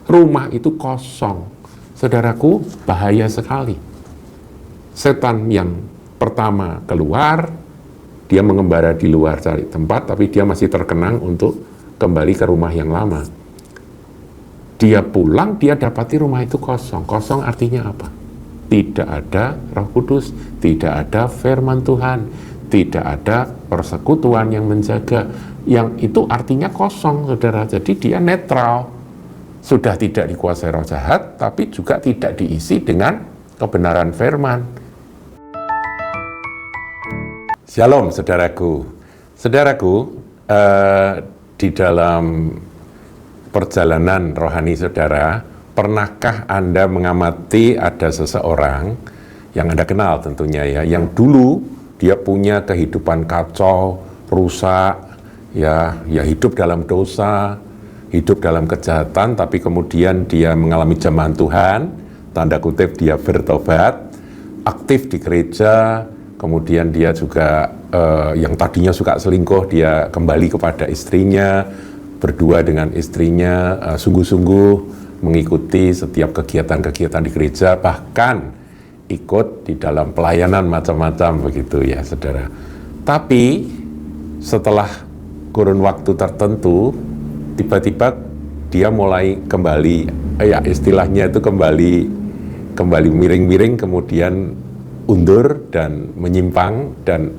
rumah itu kosong. Saudaraku, bahaya sekali. Setan yang pertama keluar, dia mengembara di luar cari tempat, tapi dia masih terkenang untuk kembali ke rumah yang lama. Dia pulang, dia dapati rumah itu kosong. Kosong artinya apa? Tidak ada Roh Kudus, tidak ada firman Tuhan, tidak ada persekutuan yang menjaga. Yang itu artinya kosong, saudara. Jadi dia netral. Sudah tidak dikuasai roh jahat, tapi juga tidak diisi dengan kebenaran firman. Shalom, saudaraku. Saudaraku, di dalam perjalanan rohani saudara, pernahkah Anda mengamati ada seseorang yang Anda kenal tentunya ya, yang dulu dia punya kehidupan kacau, rusak, ya hidup dalam dosa, hidup dalam kejahatan, tapi kemudian dia mengalami jamahan Tuhan, tanda kutip dia bertobat, aktif di gereja, kemudian dia juga yang tadinya suka selingkuh, dia kembali kepada istrinya, berdua dengan istrinya, sungguh-sungguh mengikuti setiap kegiatan-kegiatan di gereja, bahkan ikut di dalam pelayanan macam-macam begitu ya saudara. Tapi setelah kurun waktu tertentu, tiba-tiba dia mulai kembali, ya istilahnya itu kembali miring-miring, kemudian undur dan menyimpang dan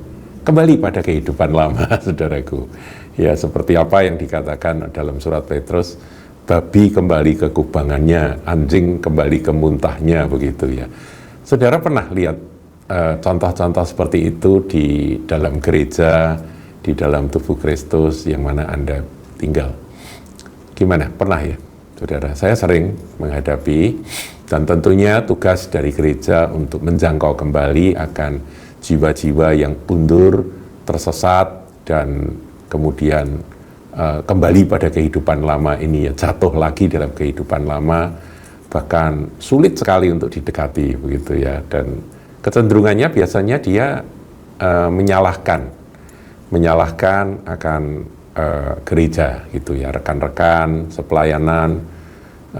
kembali pada kehidupan lama, saudaraku. Ya seperti apa yang dikatakan dalam surat Petrus, babi kembali ke kubangannya, anjing kembali ke muntahnya, begitu ya. Saudara pernah lihat contoh-contoh seperti itu di dalam gereja, di dalam tubuh Kristus yang mana Anda tinggal? Gimana? Pernah ya, saudara? Saya sering menghadapi, dan tentunya tugas dari gereja untuk menjangkau kembali akan jiwa-jiwa yang undur, tersesat, dan kemudian kembali pada kehidupan lama ini, ya jatuh lagi dalam kehidupan lama, bahkan sulit sekali untuk didekati, begitu ya. Dan kecenderungannya biasanya dia menyalahkan akan gereja gitu ya, rekan-rekan sepelayanan,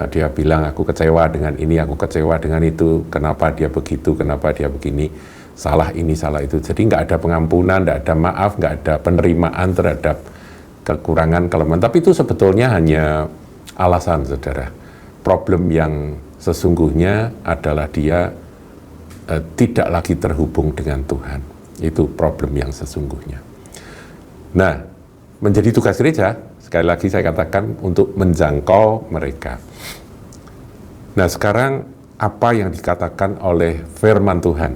dia bilang aku kecewa dengan ini, aku kecewa dengan itu, kenapa dia begitu, kenapa dia begini, salah ini, salah itu. Jadi nggak ada pengampunan, nggak ada maaf, nggak ada penerimaan terhadap kekurangan, kelemahan. Tapi itu sebetulnya hanya alasan, saudara. Problem yang sesungguhnya adalah dia tidak lagi terhubung dengan Tuhan. Itu problem yang sesungguhnya. Nah, menjadi tugas gereja, sekali lagi saya katakan, untuk menjangkau mereka. Nah sekarang apa yang dikatakan oleh firman Tuhan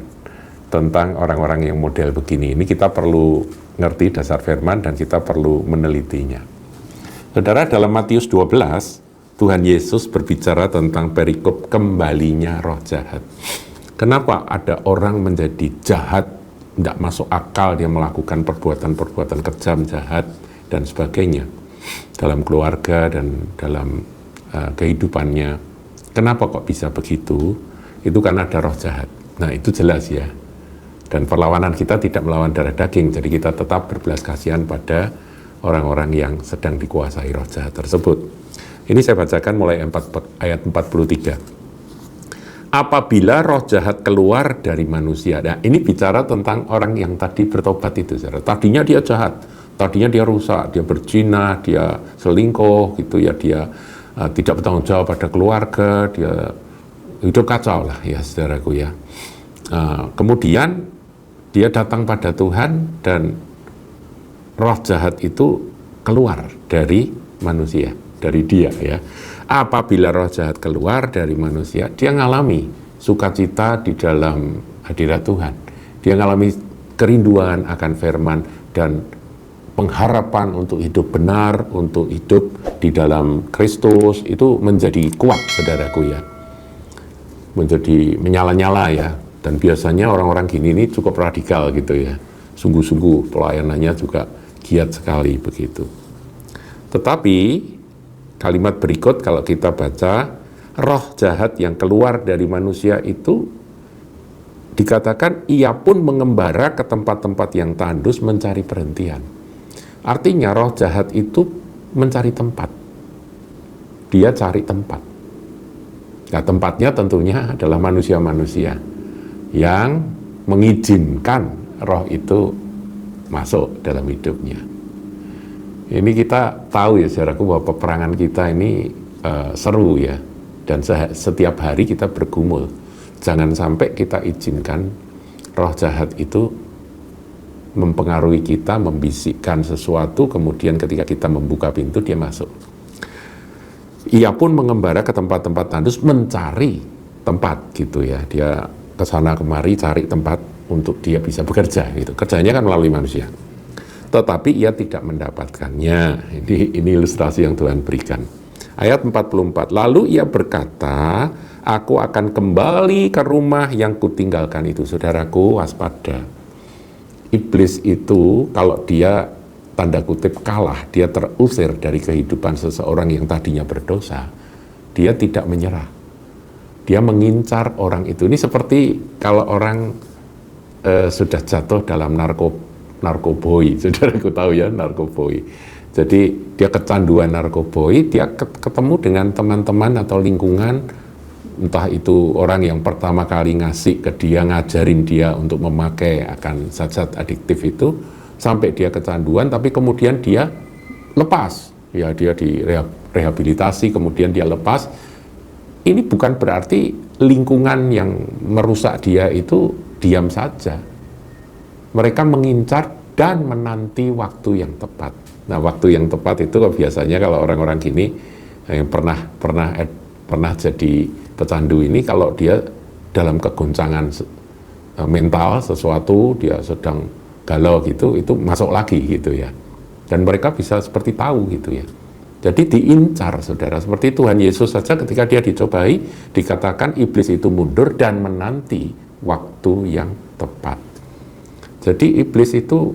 tentang orang-orang yang model begini? Ini kita perlu ngerti dasar firman dan kita perlu menelitinya. Saudara, dalam Matius 12, Tuhan Yesus berbicara tentang perikop kembalinya roh jahat. Kenapa ada orang menjadi jahat, tidak masuk akal, dia melakukan perbuatan-perbuatan kejam, jahat, dan sebagainya dalam keluarga dan dalam kehidupannya. Kenapa kok bisa begitu? Itu karena ada roh jahat. Nah itu jelas ya. Dan perlawanan kita tidak melawan darah daging, jadi kita tetap berbelas kasihan pada orang-orang yang sedang dikuasai roh jahat tersebut. Ini saya bacakan mulai ayat 43. Apabila roh jahat keluar dari manusia. Nah ini bicara tentang orang yang tadi bertobat itu. Tadinya dia jahat, tadinya dia rusak, dia berzina, dia selingkuh gitu ya, dia tidak bertanggung jawab pada keluarga, dia hidup kacau lah ya saudaraku ya. Kemudian dia datang pada Tuhan dan roh jahat itu keluar dari manusia, dari dia ya. Apabila roh jahat keluar dari manusia, dia ngalami sukacita di dalam hadirat Tuhan. Dia ngalami kerinduan akan firman dan pengharapan untuk hidup benar, untuk hidup di dalam Kristus, itu menjadi kuat, saudaraku ya. Menjadi menyala-nyala ya. Dan biasanya orang-orang gini ini cukup radikal gitu ya. Sungguh-sungguh pelayanannya juga giat sekali begitu. Tetapi kalimat berikut kalau kita baca, roh jahat yang keluar dari manusia itu dikatakan ia pun mengembara ke tempat-tempat yang tandus mencari perhentian. Artinya roh jahat itu mencari tempat. Dia cari tempat. Nah, tempatnya tentunya adalah manusia-manusia yang mengizinkan roh itu masuk dalam hidupnya. Ini kita tahu ya saudaraku bahwa peperangan kita ini seru ya, dan setiap hari kita bergumul. Jangan sampai kita izinkan roh jahat itu mempengaruhi kita, membisikkan sesuatu, kemudian ketika kita membuka pintu dia masuk. Ia pun mengembara ke tempat-tempat tandus mencari tempat gitu ya. Dia kesana kemari cari tempat untuk dia bisa bekerja gitu. Kerjanya kan melalui manusia. Tetapi ia tidak mendapatkannya. Ini ilustrasi yang Tuhan berikan. Ayat 44. Lalu ia berkata, aku akan kembali ke rumah yang kutinggalkan itu. Saudaraku, waspada. Iblis itu kalau dia tanda kutip kalah, dia terusir dari kehidupan seseorang yang tadinya berdosa, dia tidak menyerah. Dia mengincar orang itu. Ini seperti kalau orang sudah jatuh dalam narkoboi, saudaraku tahu ya, narkoboi. Jadi dia kecanduan narkoboi, dia ketemu dengan teman-teman atau lingkungan, entah itu orang yang pertama kali ngasih ke dia, ngajarin dia untuk memakai akan zat-zat adiktif itu, sampai dia kecanduan, tapi kemudian dia lepas. Ya, dia direhabilitasi, kemudian dia lepas. Ini bukan berarti lingkungan yang merusak dia itu diam saja. Mereka mengincar dan menanti waktu yang tepat. Nah, waktu yang tepat itu biasanya kalau orang-orang gini yang pernah jadi pecandu ini, kalau dia dalam kegoncangan mental sesuatu, dia sedang galau gitu, itu masuk lagi gitu ya. Dan mereka bisa seperti tahu gitu ya. Jadi diincar, saudara. Seperti Tuhan Yesus saja ketika dia dicobai, dikatakan iblis itu mundur dan menanti waktu yang tepat. Jadi iblis itu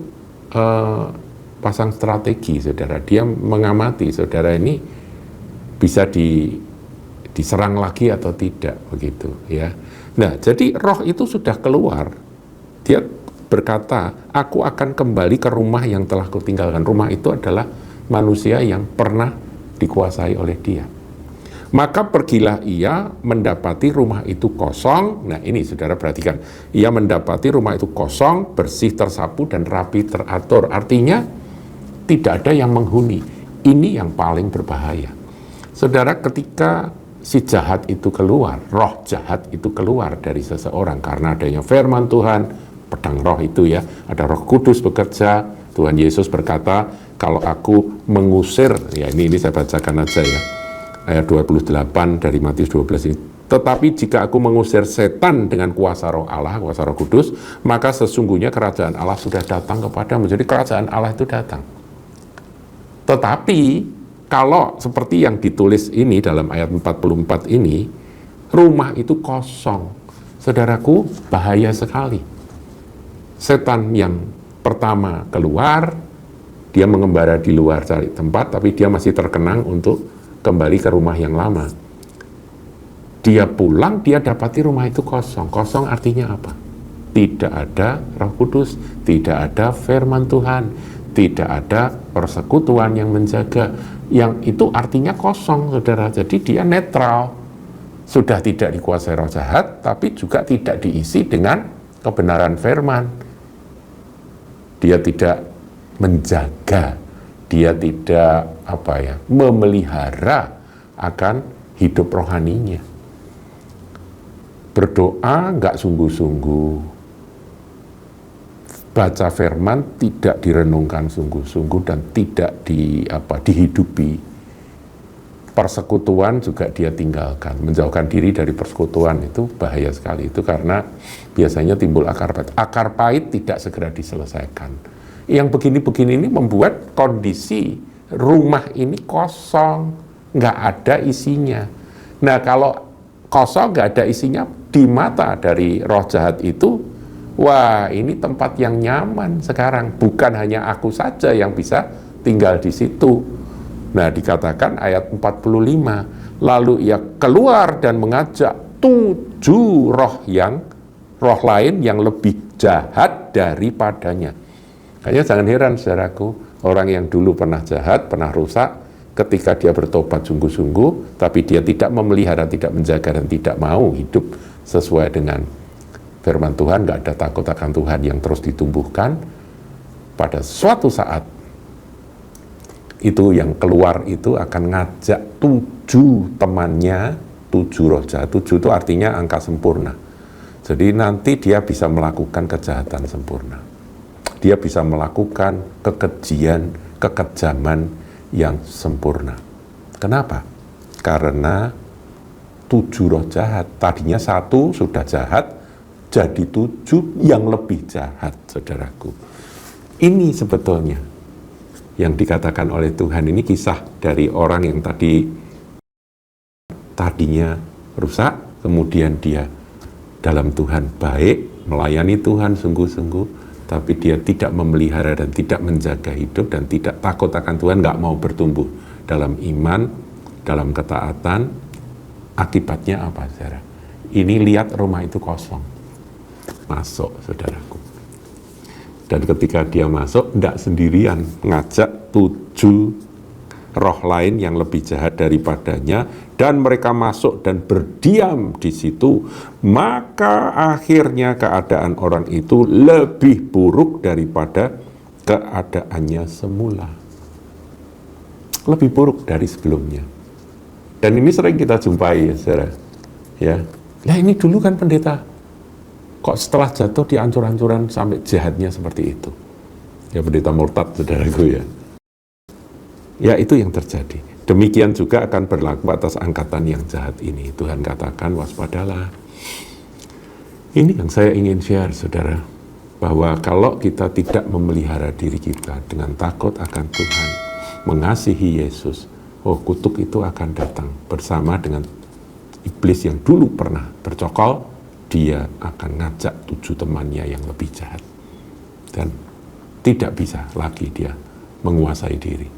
pasang strategi, saudara. Dia mengamati, saudara, ini bisa diserang lagi atau tidak, begitu ya. Nah, jadi roh itu sudah keluar. Dia berkata, aku akan kembali ke rumah yang telah kutinggalkan. Rumah itu adalah manusia yang pernah dikuasai oleh dia. Maka pergilah ia mendapati rumah itu kosong. Nah, ini saudara perhatikan. Ia mendapati rumah itu kosong, bersih, tersapu, dan rapi teratur. Artinya tidak ada yang menghuni. Ini yang paling berbahaya. Saudara, ketika si jahat itu keluar, roh jahat itu keluar dari seseorang karena adanya firman Tuhan, pedang roh itu ya, ada Roh Kudus bekerja. Tuhan Yesus berkata, kalau aku mengusir, ya ini saya bacakan aja ya, ayat 28 dari Matius 12 ini. Tetapi jika aku mengusir setan dengan kuasa roh Allah, kuasa Roh Kudus, maka sesungguhnya kerajaan Allah sudah datang kepadamu. Jadi kerajaan Allah itu datang. Tetapi kalau seperti yang ditulis ini dalam ayat 44 ini, rumah itu kosong. Saudaraku, bahaya sekali. Setan yang pertama keluar, dia mengembara di luar cari tempat, tapi dia masih terkenang untuk kembali ke rumah yang lama. Dia pulang, dia dapati rumah itu kosong. Kosong artinya apa? Tidak ada Roh Kudus, tidak ada firman Tuhan, tidak ada persekutuan yang menjaga. Yang itu artinya kosong, saudara. Jadi dia netral. Sudah tidak dikuasai roh jahat, tapi juga tidak diisi dengan kebenaran firman. Dia tidak menjaga, dia tidak memelihara akan hidup rohaninya. Berdoa nggak sungguh-sungguh, baca firman tidak direnungkan sungguh-sungguh dan tidak dihidupi. Persekutuan juga dia tinggalkan, menjauhkan diri dari persekutuan itu bahaya sekali. Itu karena biasanya timbul akar pahit. Akar pahit tidak segera diselesaikan. Yang begini-begini ini membuat kondisi rumah ini kosong, nggak ada isinya. Nah, kalau kosong nggak ada isinya, di mata dari roh jahat itu, wah, ini tempat yang nyaman sekarang. Bukan hanya aku saja yang bisa tinggal di situ. Nah, dikatakan ayat 45, lalu ia keluar dan mengajak 7 roh lain yang lebih jahat daripadanya. Kayaknya jangan heran, saudaraku, orang yang dulu pernah jahat, pernah rusak, ketika dia bertobat sungguh-sungguh, tapi dia tidak memelihara, tidak menjaga, dan tidak mau hidup sesuai dengan firman Tuhan, nggak ada takut akan Tuhan yang terus ditumbuhkan, pada suatu saat itu yang keluar itu akan ngajak 7 temannya, 7 roh jahat. 7 itu artinya angka sempurna. Jadi nanti dia bisa melakukan kejahatan sempurna. Dia bisa melakukan kekejian, kekejaman yang sempurna. Kenapa? Karena 7 roh jahat. Tadinya 1 sudah jahat, jadi 7 yang lebih jahat, saudaraku. Ini sebetulnya yang dikatakan oleh Tuhan. Ini kisah dari orang yang tadinya rusak, kemudian dia dalam Tuhan baik, melayani Tuhan sungguh-sungguh, tapi dia tidak memelihara dan tidak menjaga hidup dan tidak takut akan Tuhan, nggak mau bertumbuh dalam iman, dalam ketaatan. Akibatnya apa, saudara? Ini lihat rumah itu kosong. Masuk, saudaraku. Dan ketika dia masuk, tidak sendirian, ngajak 7 roh lain yang lebih jahat daripadanya, dan mereka masuk dan berdiam di situ. Maka akhirnya keadaan orang itu lebih buruk daripada keadaannya semula. Lebih buruk dari sebelumnya. Dan ini sering kita jumpai, ya saudara. Ya, nah ini dulu kan pendeta, kok setelah jatuh dihancur-hancuran sampai jahatnya seperti itu. Ya pendeta murtad, saudaraku ya. Ya itu yang terjadi. Demikian juga akan berlaku atas angkatan yang jahat ini. Tuhan katakan waspadalah. Ini yang saya ingin share, saudara. Bahwa kalau kita tidak memelihara diri kita dengan takut akan Tuhan, mengasihi Yesus, kutuk itu akan datang bersama dengan iblis yang dulu pernah bercokol. Dia akan ngajak 7 temannya yang lebih jahat. Dan tidak bisa lagi dia menguasai diri.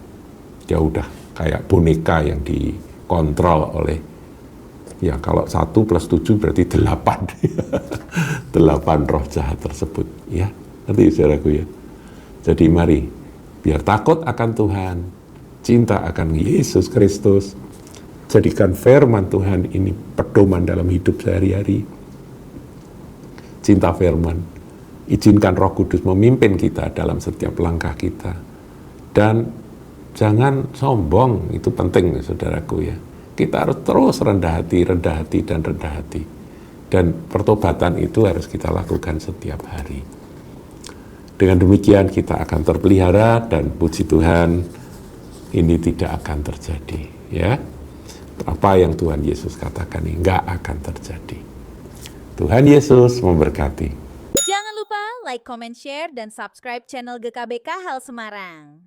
Dia udah kayak boneka yang dikontrol oleh, ya kalau 1 plus 7 berarti 8. 8 roh jahat tersebut. Ya, nanti saudaraku ya. Jadi mari, biar takut akan Tuhan, cinta akan Yesus Kristus, jadikan firman Tuhan ini pedoman dalam hidup sehari-hari. Cinta firman, izinkan Roh Kudus memimpin kita dalam setiap langkah kita. Dan jangan sombong, itu penting saudaraku ya. Kita harus terus rendah hati, dan rendah hati. Dan pertobatan itu harus kita lakukan setiap hari. Dengan demikian kita akan terpelihara dan puji Tuhan, ini tidak akan terjadi. Ya, apa yang Tuhan Yesus katakan ini nggak akan terjadi. Tuhan Yesus memberkati. Jangan lupa like, comment, share, dan subscribe channel GKBK Hal Semarang.